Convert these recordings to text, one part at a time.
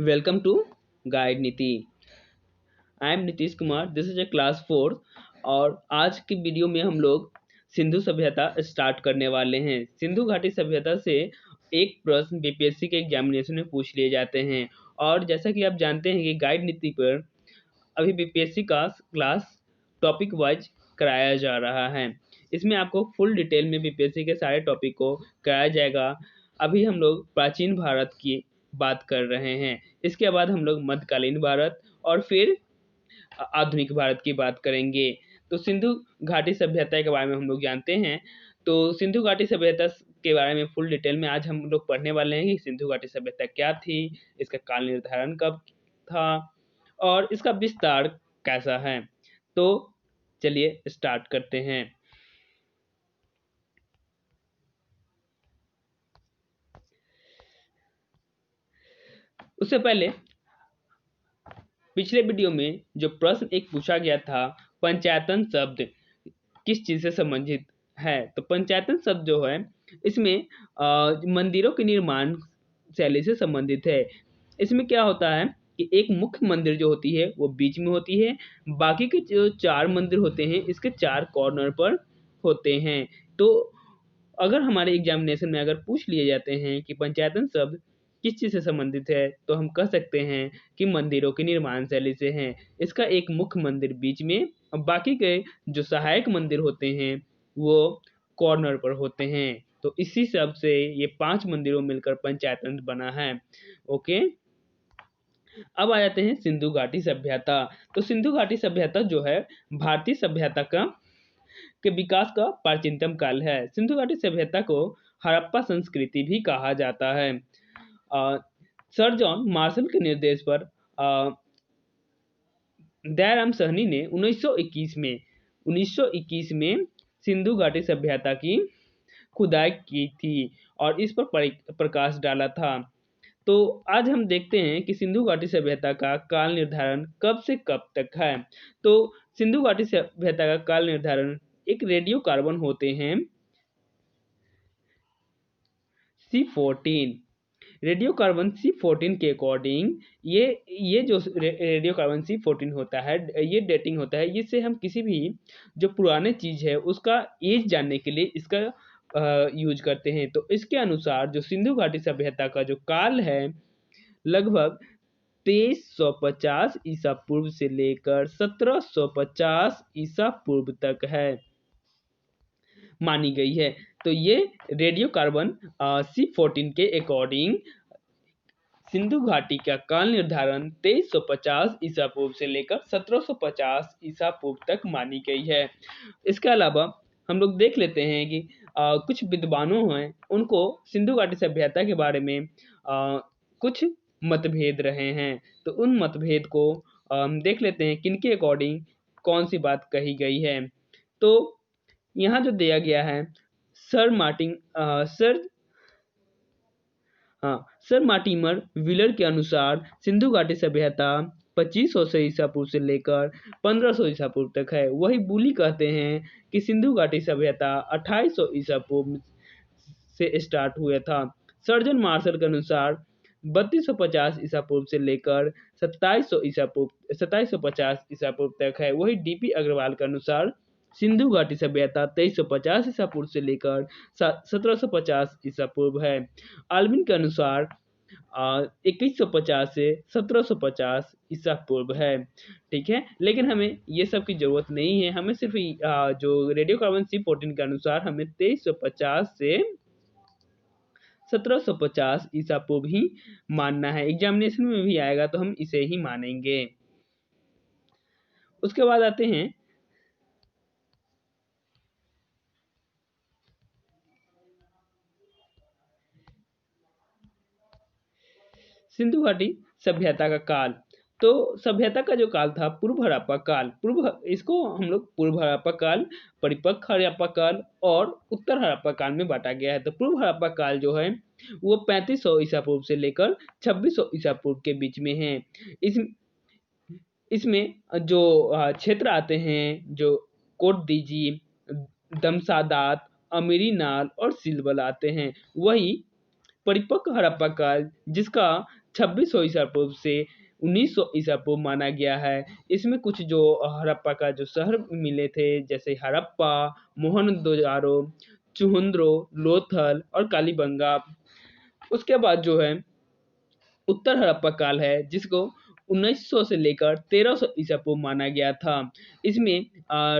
Welcome to guide नीति। I am Nitish Kumar. This is a class 4 और आज की वीडियो में हम लोग सिंधु सभ्यता स्टार्ट करने वाले हैं। सिंधु घाटी सभ्यता से एक प्रश्न बीपीएससी के एग्जामिनेशन में पूछ लिए जाते हैं और जैसा कि आप जानते हैं कि गाइड नीति पर अभी बीपीएससी का क्लास टॉपिक वाइज कराया जा रहा है। इसमें आपको फुल डिटेल में बीपीएससी के सारे टॉपिक को कराया जाएगा। अभी हम लोग प्राचीन भारत की बात कर रहे हैं, इसके बाद हम लोग मध्यकालीन भारत और फिर आधुनिक भारत की बात करेंगे। तो सिंधु घाटी सभ्यता के बारे में हम लोग जानते हैं। तो सिंधु घाटी सभ्यता के बारे में फुल डिटेल में आज हम लोग पढ़ने वाले हैं कि सिंधु घाटी सभ्यता क्या थी, इसका काल निर्धारण कब था और इसका विस्तार कैसा है। तो चलिए स्टार्ट करते हैं। उससे पहले पिछले वीडियो में जो प्रश्न एक पूछा गया था, पंचायतन शब्द किस चीज से संबंधित है। तो पंचायतन शब्द जो है इसमें मंदिरों के निर्माण शैली से संबंधित है। इसमें क्या होता है कि एक मुख्य मंदिर जो होती है वो बीच में होती है, बाकी के जो 4 मंदिर होते हैं इसके 4 कॉर्नर पर होते हैं। तो अगर हमारे एग्जामिनेशन में अगर पूछ लिए जाते हैं कि पंचायतन शब्द किस चीज से संबंधित है, तो हम कह सकते हैं कि मंदिरों की निर्माण शैली से है। इसका एक मुख्य मंदिर बीच में और बाकी के जो सहायक मंदिर होते हैं वो कॉर्नर पर होते हैं। तो इसी शब्द से ये 5 मंदिरों मिलकर पंचायतन बना है। ओके, अब आ जाते हैं सिंधु घाटी सभ्यता। तो सिंधु घाटी सभ्यता जो है भारतीय सभ्यता का के विकास का प्राचीनतम काल है। सिंधु घाटी सभ्यता को हड़प्पा संस्कृति भी कहा जाता है। सर जॉन मार्शल के निर्देश पर दयाराम साहनी ने 1921 में सिंधु घाटी सभ्यता की खुदाई की थी और इस पर प्रकाश डाला था। तो आज हम देखते हैं कि सिंधु घाटी सभ्यता का काल निर्धारण कब से कब तक है। तो सिंधु घाटी सभ्यता का काल निर्धारण एक रेडियो कार्बन होते हैं C14। रेडियो कार्बन C14 के अकॉर्डिंग ये जो रेडियो कार्बन C14 होता है, ये डेटिंग होता है। इससे हम किसी भी जो पुराने चीज है उसका एज जानने के लिए इसका यूज करते हैं। तो इसके अनुसार जो सिंधु घाटी सभ्यता का जो काल है लगभग 2350 ईसा पूर्व से लेकर 1750 ईसा पूर्व तक है मानी गई है। तो ये रेडियो कार्बन C14 के अकॉर्डिंग सिंधु घाटी का काल निर्धारण 2350 ईसा पूर्व से लेकर 1750 ईसा पूर्व तक मानी गई है। इसके अलावा हम लोग देख लेते हैं कि कुछ विद्वानों हैं उनको सिंधु घाटी सभ्यता के बारे में कुछ मतभेद रहे हैं। तो उन मतभेद को हम देख लेते हैं किनके अकॉर्डिंग कौन सी बात कही गई है। तो यहाँ जो दिया गया है सर मार्टिमर व्हीलर के अनुसार सिंधु घाटी सभ्यता 2500 से ईसा पूर्व से लेकर 1500 ईसा पूर्व तक है। वही बुली कहते हैं कि सिंधु घाटी सभ्यता 2800 ईसा पूर्व से स्टार्ट हुआ था। सर्जन मार्शल के अनुसार 3250 ईसा पूर्व से लेकर 2750 ईसा पूर्व तक है। वही डीपी अग्रवाल के अनुसार सिंधु घाटी सभ्यता 2350 ईसा पूर्व से लेकर 1750 ईसा पूर्व है। आल्विन के अनुसार 2150 से 1750 ईसा पूर्व है। ठीक है, लेकिन हमें ये सब की जरूरत नहीं है। हमें सिर्फ जो रेडियो कार्बन C14 के अनुसार हमें 2350 से 1750 ईसा पूर्व ही मानना है। एग्जामिनेशन में भी आएगा तो हम इसे ही मानेंगे। उसके बाद आते हैं सिंधु घाटी सभ्यता का काल। तो सभ्यता का जो काल था पूर्व हड़प्पा काल, इसको हम लोग पूर्व हड़प्पा काल, परिपक्व हड़प्पा काल और उत्तर हड़प्पा काल में बांटा गया है। तो पूर्व हड़प्पा काल जो है वो 3500 ईसा पूर्व से लेकर 2600 ईसा पूर्व के बीच में है। इसमें जो क्षेत्र आते हैं जो कोटदीजी, दमसादात, अमीरी नाल और सिलवल आते हैं। वही परिपक्व हड़प्पा काल जिसका 2600 ईसा पूर्व से 1900 ईसा पूर्व माना गया है। इसमें कुछ जो हड़प्पा का जो शहर मिले थे, जैसे हड़प्पा, मोहनजोदाड़ो, चुहुंद्रो, लोथल और कालीबंगा। उसके बाद जो है उत्तर हड़प्पा काल है, जिसको 1900 से लेकर 1300 ईसा पूर्व माना गया था। इसमें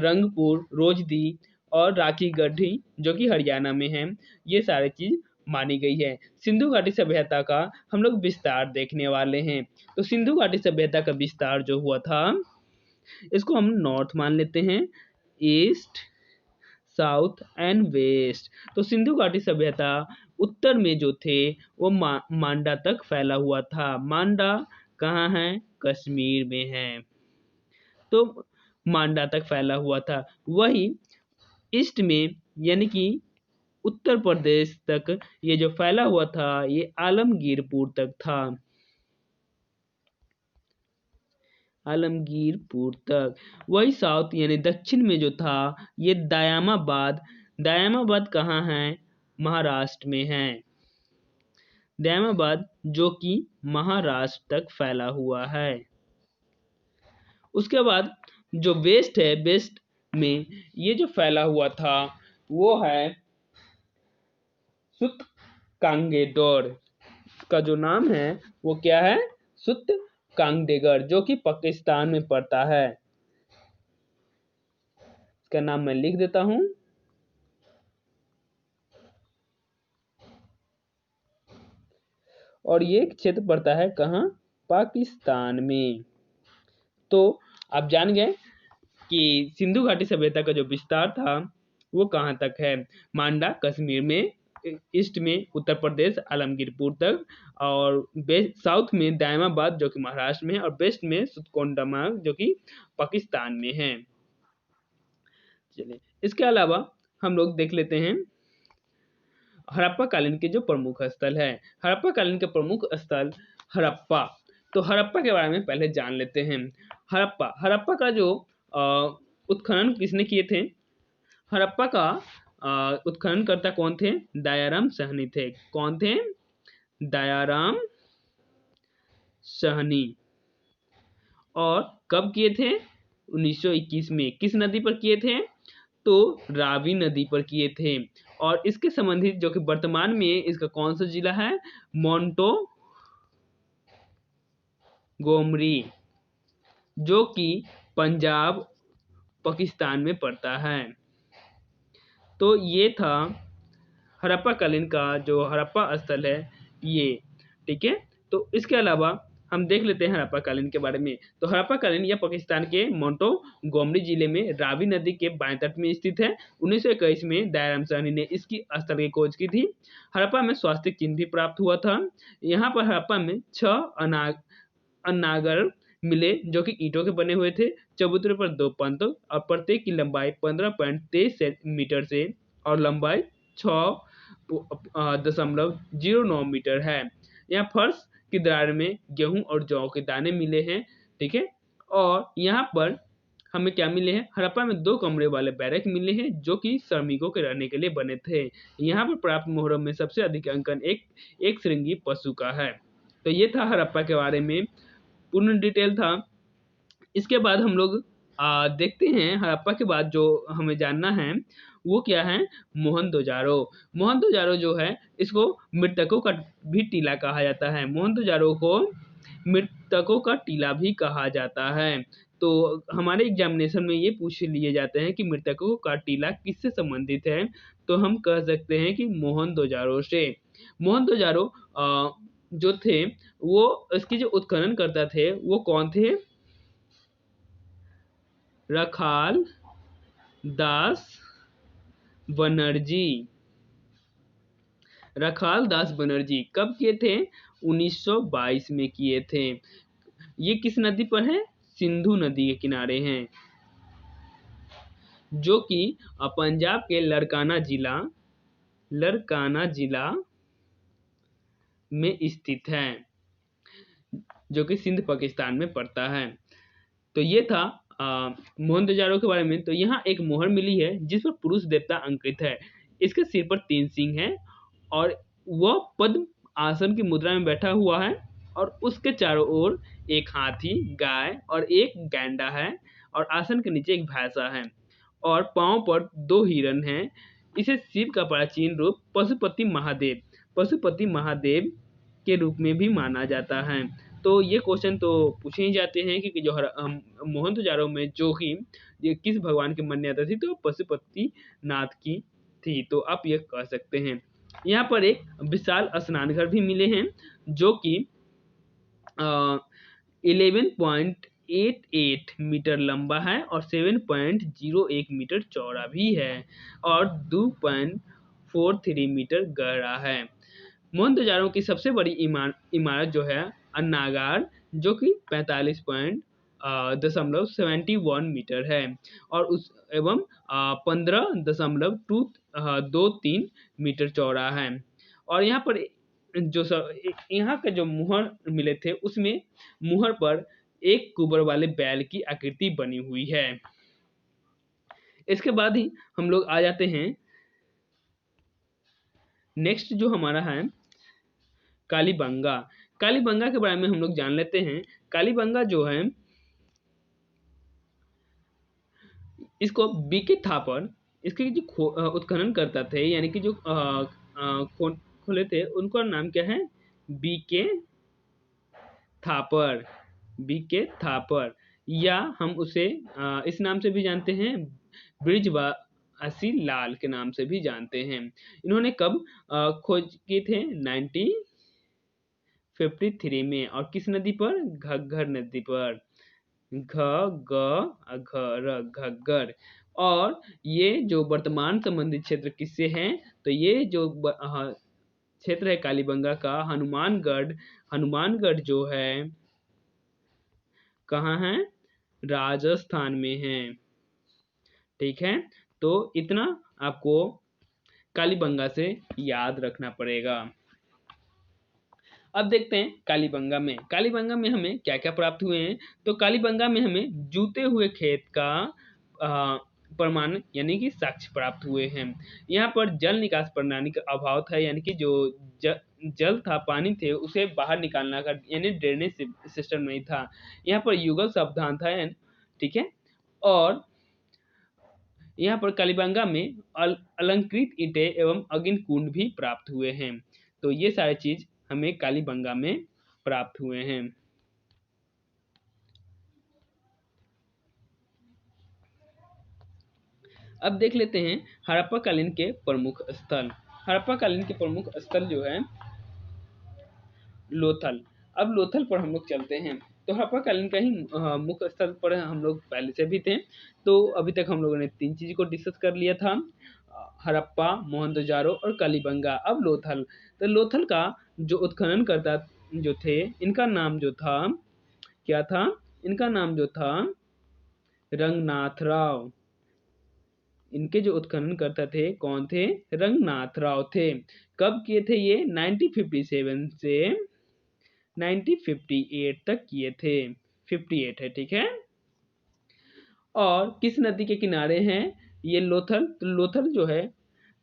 रंगपुर, रोजदी और राखी गढ़ी, जो कि हरियाणा में है, ये सारी चीज मानी गई है। सिंधु घाटी सभ्यता का हम लोग विस्तार देखने वाले हैं। तो सिंधु घाटी सभ्यता का विस्तार जो हुआ था, इसको हम नॉर्थ मान लेते हैं, ईस्ट, साउथ एंड वेस्ट। तो सिंधु घाटी सभ्यता उत्तर में जो थे वो मांडा तक फैला हुआ था। मांडा कहाँ है? कश्मीर में है। तो मांडा तक फैला हुआ था। वही ईस्ट में यानी कि उत्तर प्रदेश तक ये जो फैला हुआ था, ये आलमगीरपुर तक था। आलमगीरपुर तक। वही साउथ यानी दक्षिण में जो था, ये दयामाबाद। दयामाबाद कहाँ है? महाराष्ट्र में है। दयामाबाद जो कि महाराष्ट्र तक फैला हुआ है। उसके बाद जो वेस्ट है, वेस्ट में ये जो फैला हुआ था वो है सुत कांगेडोर। का जो नाम है वो क्या है? सुत कांगडेगर, जो कि पाकिस्तान में पड़ता है। इसका नाम मैं लिख देता हूं। और ये क्षेत्र पड़ता है कहाँ? पाकिस्तान में। तो आप जान गए कि सिंधु घाटी सभ्यता का जो विस्तार था वो कहाँ तक है। मांडा कश्मीर में, ईस्ट में उत्तर प्रदेश आलमगीरपुर तक, और साउथ में दयामाबाद जो कि महाराष्ट्र में है, और वेस्ट में सुतकोंडमा जो कि पाकिस्तान में है। चलिए, इसके अलावा हम लोग देख लेते हैं हड़प्पा कालीन के जो प्रमुख स्थल है। हड़प्पा कालीन के प्रमुख स्थल हड़प्पा। तो हड़प्पा के बारे में पहले जान लेते हैं। हड़प्पा का जो उत्खनन किसने किए थे? हड़प्पा का उत्खननकर्ता कौन थे? दयाराम साहनी थे। कौन थे? दयाराम साहनी। और कब किए थे? 1921 में। किस नदी पर किए थे? तो रावी नदी पर किए थे। और इसके संबंधित जो कि वर्तमान में इसका कौन सा जिला है? मोंटो गोमरी, जो कि पंजाब पाकिस्तान में पड़ता है। तो ये था हड़प्पा कालीन का जो हड़प्पा स्थल है ये। ठीक है। तो इसके अलावा हम देख लेते हैं हड़प्पा कालीन के बारे में। तो हड़प्पा कालीन यह पाकिस्तान के मोंटो गोमरी जिले में रावी नदी के बाएं तट में स्थित है। 1921 में दयाराम साहनी ने इसकी स्थल की खोज की थी। हड़प्पा में स्वास्थ्य चिन्ह भी प्राप्त हुआ था। यहाँ पर हड़प्पा में 6 अनागर मिले, जो कि ईंटों के बने हुए थे। चबूतरे पर 2 पंत, और प्रत्येक की लंबाई 15.23 मीटर से और लंबाई 6.09 मीटर है। यहाँ फर्श की दरार में गेहूं और जौ के दाने मिले हैं। ठीक है। और यहाँ पर हमें क्या मिले हैं? हड़प्पा में 2 कमरे वाले बैरक मिले हैं, जो कि श्रमिकों के रहने के लिए बने थे। यहाँ पर प्राप्त मोहरों में सबसे अधिक अंकन एक श्रृंगी पशु का है। तो ये था हड़प्पा के बारे में पूर्ण डिटेल था। इसके बाद हम लोग देखते हैं हड़प्पा के बाद जो हमें जानना है वो क्या है? मोहनजोदाड़ो। मोहनजोदाड़ो जो है, इसको मृतकों का भी टीला कहा जाता है। मोहनजोदाड़ो को मृतकों का टीला भी कहा जाता है। तो हमारे एग्जामिनेशन में ये पूछ लिए जाते हैं कि मृतकों का टीला किससे संबंधित है, तो हम कह सकते हैं कि मोहनजोदाड़ो से। मोहनजोदाड़ो जो थे वो इसकी जो उत्खनन करता थे वो कौन थे? रखाल दास बनर्जी। रखाल दास बनर्जी कब किए थे? 1922 में किए थे। ये किस नदी पर है? सिंधु नदी के किनारे हैं, जो कि पंजाब के लड़काना जिला में स्थित है, जो कि सिंध पाकिस्तान में पड़ता है। तो ये था मोहनजोदाड़ो के बारे में। तो यहाँ एक मोहर मिली है जिस पर पुरुष देवता अंकित है। इसके सिर पर 3 सींग हैं और वह पद्म आसन की मुद्रा में बैठा हुआ है। और उसके चारों ओर एक हाथी, गाय और एक गैंडा है और आसन के नीचे एक भैंसा है और पांव पर दो हिरन हैं। इसे शिव का प्राचीन रूप पशुपति महादेव के रूप में भी माना जाता है। तो ये क्वेश्चन तो पूछे ही जाते हैं कि जो मोहनजोदड़ो में जो कि ये किस भगवान की मान्यता थी, तो पशुपति नाथ की थी। तो आप ये कह सकते हैं। यहाँ पर एक विशाल स्नान घर भी मिले हैं जो कि 11.88 मीटर लंबा है और 7.01 मीटर चौड़ा भी है और 2.43 मीटर गहरा है। मोहनजोदड़ो की सबसे बड़ी इमारत जो है अन्नागार, जो कि 45.71 मीटर है और उस एवं 15.23 मीटर चौड़ा है। और यहाँ पर यहाँ के जो मुहर मिले थे उसमें मुहर पर एक कुबर वाले बैल की आकृति बनी हुई है। इसके बाद ही हम लोग आ जाते हैं नेक्स्ट जो हमारा है कालीबंगा। कालीबंगा के बारे में हम लोग जान लेते हैं। कालीबंगा जो है इसको बीके थापर, इसके जो उत्खनन करता थे यानी कि जो खोले थे उनका नाम क्या है, बीके थापर। बीके थापर या हम उसे इस नाम से भी जानते हैं, ब्रिजवासी लाल के नाम से भी जानते हैं। इन्होंने कब खोज किए थे, 1953 में। और किस नदी पर, घग्गर नदी पर, घग्गर। और ये जो वर्तमान संबंधित क्षेत्र किससे हैं, तो ये जो क्षेत्र है कालीबंगा का, हनुमानगढ़ जो है कहाँ है, राजस्थान में है। ठीक है, तो इतना आपको कालीबंगा से याद रखना पड़ेगा। अब देखते हैं कालीबंगा में हमें क्या क्या प्राप्त हुए हैं। तो कालीबंगा में हमें जूते हुए खेत का प्रमाण यानी कि साक्ष्य प्राप्त हुए हैं। यहाँ पर जल निकास प्रणाली का अभाव था, यानी कि जो जल था, पानी थे, उसे बाहर निकालना का यानी ड्रेनेज सिस्टम नहीं था। यहाँ पर युगल सावधान था, ठीक है। और यहाँ पर कालीबंगा में अलंकृत ईंटें एवं अग्नि कुंड भी प्राप्त हुए हैं। तो ये सारी चीज हमें कालीबंगा में प्राप्त हुए हैं। अब देख लेते हैं हड़प्पा कालीन के प्रमुख स्थल। हड़प्पा कालीन के प्रमुख स्थल जो है लोथल। अब लोथल पर हम लोग चलते हैं। तो हड़प्पा कालीन का ही मुख्य स्थल पर हम लोग पहले से भी थे। तो अभी तक हम लोगों ने तीन चीज को डिस्कस कर लिया था, हड़प्पा, मोहनजोदड़ो और कालीबंगा। अब लोथल, तो लोथल का जो उत्खनन करता जो थे, इनका नाम जो था क्या था, इनका नाम जो था रंगनाथ राव। इनके जो उत्खनन करता थे कौन थे, रंगनाथ राव थे। कब किए थे ये, 1957 से 1958 तक किए थे। 58 है, ठीक है। और किस नदी के किनारे हैं ये लोथल, तो लोथल जो है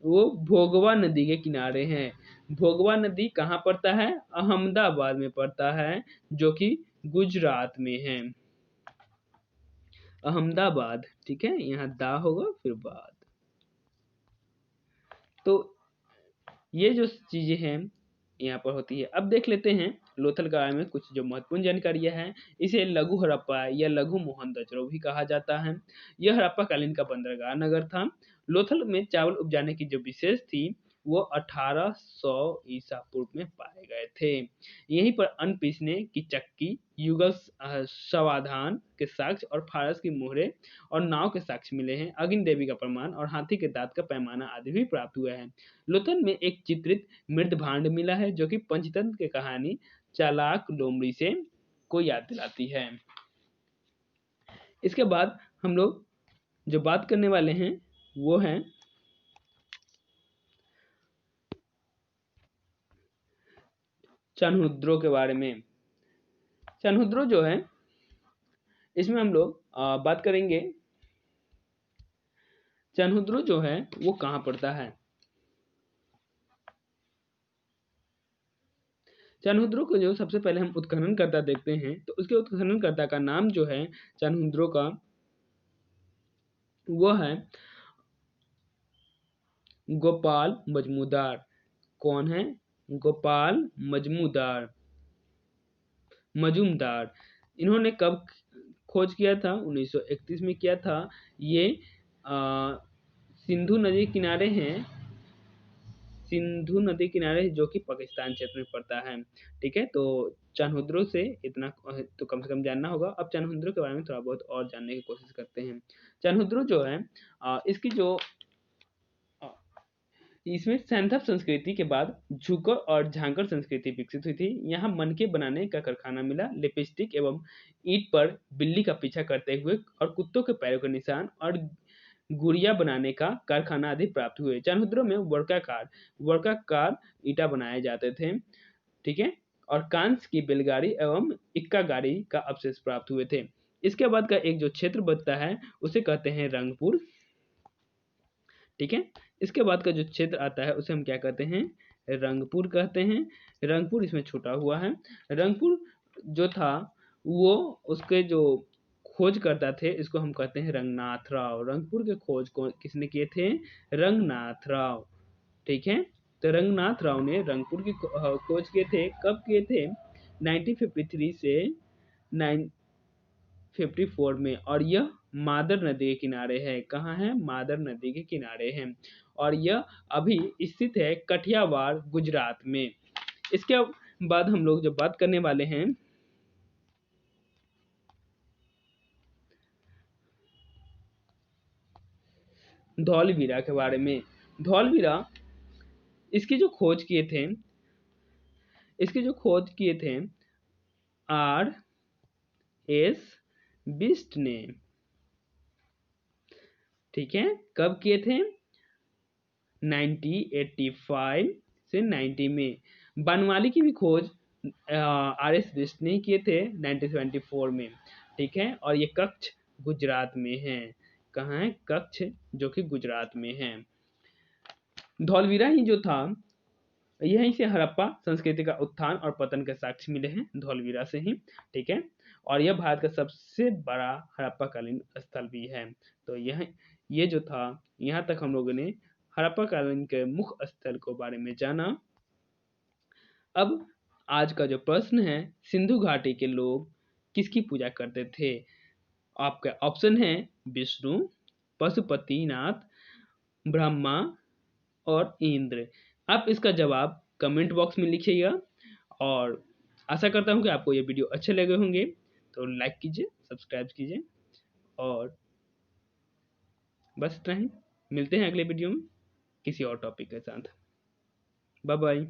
वो भोगवा नदी के किनारे हैं। भोगवा नदी कहाँ पड़ता है, अहमदाबाद में पड़ता है, जो कि गुजरात में है, अहमदाबाद। ठीक है, यहाँ दा होगा फिर बाद। तो ये जो चीजें हैं यहाँ पर होती है। अब देख लेते हैं लोथल के बारे में कुछ जो महत्वपूर्ण जानकारियां हैं। इसे लघु हड़प्पा या लघु मोहनजोदड़ो भी कहा जाता है। यह हड़प्पा कालीन का बंदरगाह नगर था। लोथल में चावल उपजाने की जो विशेष थी वो 1800 ईसा पूर्व में पाए गए थे। यहीं पर अन्न पीसने की चक्की, युगल समाधान के साक्ष्य और फारस की मोहरे और नाव के साक्ष्य मिले हैं। अग्नि देवी का प्रमाण और हाथी के दांत का पैमाना आदि भी प्राप्त हुआ है। लोथल में एक चित्रित मृद भांड मिला है जो कि पंचतंत्र की कहानी चालाक लोमड़ी से को याद दिलाती है। इसके बाद हम लोग जो बात करने वाले हैं वो है चनहुद्रो के बारे में। चनहुद्रो जो है इसमें हम लोग बात करेंगे, चनहुद्रो जो है वो कहाँ पड़ता है। चान्हुद्रों को जो सबसे पहले हम उत्खननकर्ता देखते हैं, तो उसके उत्खननकर्ता का नाम जो है चान्हुद्रों का, वो है गोपाल मजमूदार। कौन है? गोपाल मजूमदार। इन्होंने कब खोज किया था? 1931 में किया था। ये सिंधु नदी किनारे हैं, सिंधु नदी किनारे, जो कि पाकिस्तान क्षेत्र में पड़ता है। ठीक है, तो चान्हुद्रों से इतना तो कम से कम जानना होगा। अब चान्हुद्रों के बारे में थोड़ा बहुत और जानने की कोशिश करते हैं। चान्हुद्रों जो है इसकी जो इसमें सैंथव संस्कृति के बाद झुकर और झांकर संस्कृति विकसित हुई थी। यहाँ मनके बनाने का कारखाना मिला। लिपस्टिक एवं ईंट पर बिल्ली का पीछा करते हुए और कुत्तों के पैरों के निशान और गुड़िया बनाने का कारखाना आदि प्राप्त हुए। चान्हुद्रों में वर्काकार ईंटा बनाए जाते थे। ठीक है, और कांस की बैलगाड़ी एवं इक्का गाड़ी का अवशेष प्राप्त हुए थे। इसके बाद का एक जो क्षेत्र बचता है उसे कहते हैं रंगपुर। ठीक है, इसके बाद का जो क्षेत्र आता है उसे हम क्या कहते हैं? रंगपुर कहते हैं। रंगपुर इसमें छुटा हुआ है। रंगपुर जो था वो उसके जो खोज करता थे, इसको हम कहते हैं रंगनाथ राव। रंगपुर के खोज को किसने किए थे? रंगनाथ राव। ठीक है, तो रंगनाथ राव ने रंगपुर की खोज किए थे। कब किए थे? 1953 से 954 में, और यह मादर नदी के किनारे है। कहाँ है? मादर नदी के किनारे है, और यह अभी स्थित है कठियावाड़, गुजरात में। इसके बाद हम लोग जब बात करने वाले हैं धौलवीरा के बारे में। धौलवीरा इसकी जो खोज किए थे, आर एस बिस्ट ने। ठीक है, कब किए थे? 1985 से 90 में। बनवाली की भी खोज आर एस बिस्ट ने किए थे 1974 में। ठीक है, और ये कच्छ गुजरात में है। कहाँ है? कच्छ, जो कि गुजरात में है। धौलवीरा ही जो था, यहीं से हड़प्पा संस्कृति का उत्थान और पतन के साक्ष्य मिले हैं, धौलवीरा से ही। ठीक है, और यह भारत का सबसे बड़ा हड़प्पाकालीन स्थल भी है। तो ये जो था, यहाँ तक हम लोगों ने हड़प्पाकालीन के मुख्य स्थल के बारे में जाना। अब आज का जो प्रश्न है, सिंधु घाटी के लोग किसकी पूजा करते थे? आपका ऑप्शन है विष्णु, पशुपतिनाथ, ब्रह्मा और इंद्र। आप इसका जवाब कमेंट बॉक्स में लिखिएगा, और आशा करता हूँ कि आपको ये वीडियो अच्छे लगे होंगे। तो लाइक कीजिए, सब्सक्राइब कीजिए, और बस इतना ही। मिलते हैं अगले वीडियो में किसी और टॉपिक के साथ। Bye bye.